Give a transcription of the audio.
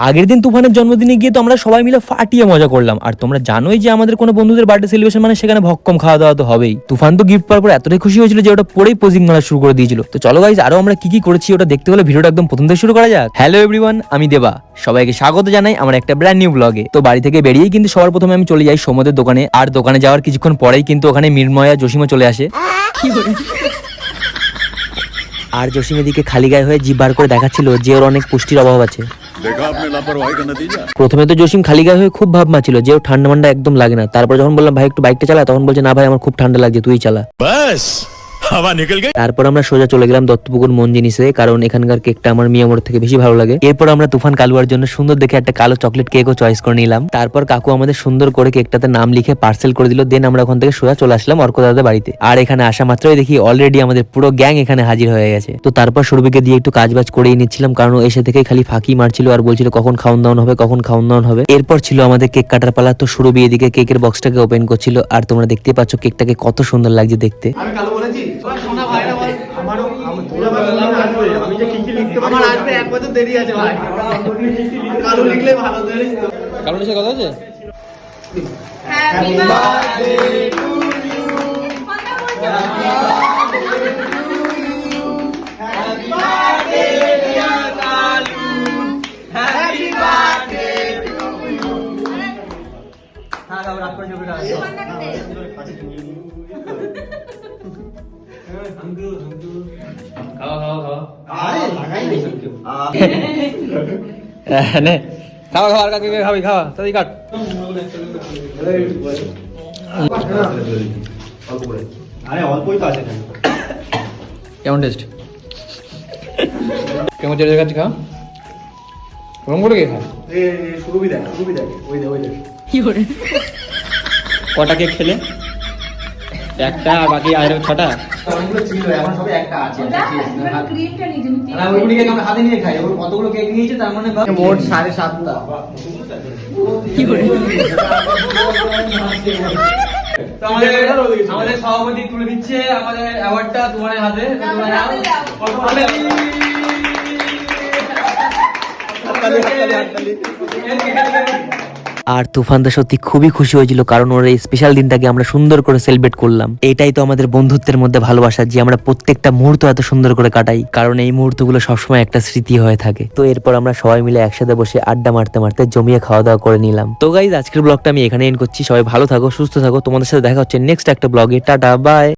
আগের দিন তুফানের জন্মদিনে গিয়ে তো আমরা সবাই মিলে ফাটিয়ে মজা করলাম। আর তোমরা জানোই যে আমাদের কোনো বন্ধুদের বার্থডে সেলিব্রেশন মানে সেখানে ভক্কম খাওয়া দাওয়া তো হবেই। তুফান তো গিফট পাওয়ার পর এতটাই খুশি হয়েছিল যে ওটা পরেই পোজিং মারা শুরু করে দিয়েছিল। তো চলো গাইস, আরো আমরা কি কি করেছি ওটা দেখতে হলে ভিডিওটা একদম প্রথম থেকে শুরু করা যাক। হ্যালো এভরিওয়ান, আমি দেবা, সবাইকে স্বাগত জানাই আমার একটা ব্র্যান্ড নিউ ব্লগে। তো বাড়ি থেকে বেরিয়েই কিন্তু সবার প্রথমে আমি চলে যাই সমুদ্রের দোকানে। আর দোকানে যাওয়ার কিছুক্ষণ পরেই কিন্তু ওখানে মির্ময়া জসিমা চলে আসে। আর জসিম এদিকে খালি গায়ে হয়ে জিভ বার করে দেখাচ্ছিল যে ওর অনেক পুষ্টির অভাব আছে। প্রথমে তো জসিম খালি গায়ে হয়ে খুব ভাব মাছিল যে ওর ঠান্ডা মান্ডা একদম লাগে না। তারপর যখন বললাম ভাই একটু বাইকটা চালা, তখন বলছে না ভাই আমার খুব ঠান্ডা লাগছে, তুই চালা। তারপর আমরা সোজা চলে গেলাম দত্তপুকুর মন জিনিসে, কারণ এখানকার কেকটা আমার মিয়ামোর থেকে বেশি ভালো লাগে। এরপর আমরা তুফান কালুয়ার জন্য সুন্দর দেখে একটা কালো চকলেট কেকও চয়েস করে নিলাম। তারপর কাকু আমাদের সুন্দর করে কেকটাতে নাম লিখে পার্সেল করে দিল। দেন আমরা ওখান থেকে সোজা চলে আসলাম অর্ক দাদার বাড়িতে। আর এখানে আসা মাত্রই দেখি অলরেডি আমাদের পুরো গ্যাং এখানে হাজির হয়ে গেছে। তো তারপর সুরভিকে দিয়ে একটু কাজবাজ করেই নিচ্ছিলাম, কারণ ও এসে থেকেই খালি ফাঁকি মারছিল আর বলছিল কখন খাওয়ান দাওয়ান হবে, কখন খাওয়ান দাওয়ান হবে। এরপর ছিল আমাদের কেক কাটার পালা। তো সুরভি এদিকে কেকের বক্সটাকে ওপেন করছিল, আর তোমরা দেখতে পাচ্ছ কেকটাকে কত সুন্দর লাগছে দেখতে। খাওয়া খাওয়া কাকে খাবি খাওয়া তাই কাট। কেমন টেস্ট? কেমন চলে যাচ্ছে? খাওয়া কেমন করে কে খায়? কটা কেক খেলে? একটা, আর বাকি আর ছটা হাতে নিয়ে খাই। কতগুলো কেক নিয়েছে তার মানে মোট 7.5টা। আমাদের সভাপতি তুলে দিচ্ছে আমাদের অ্যাওয়ার্ডটা তোমার হাতে। আর তুফান তো সত্যি খুবই খুশি হয়েছিল, কারণ ওর এই স্পেশাল দিনটাকে আমরা সুন্দর করে সেলিব্রেট করলাম। এটাই তো আমাদের বন্ধুত্বের মধ্যে ভালোবাসা, যে আমরা প্রত্যেকটা মুহূর্ত এত সুন্দর করে কাটাই, কারণ এই মুহূর্তগুলো সবসময় একটা স্মৃতি হয়ে থাকে। তো এরপর আমরা সবাই মিলে একসাথে বসে আড্ডা মারতে মারতে জমিয়ে খাওয়া দাওয়া করে নিলাম। তো গাইজ, আজকের ব্লগটা আমি এখানে এন্ড করছি। সবাই ভালো থাকো, সুস্থ থাকো। তোমাদের সাথে দেখা হচ্ছে নেক্সট একটা ব্লগে। Tata, by.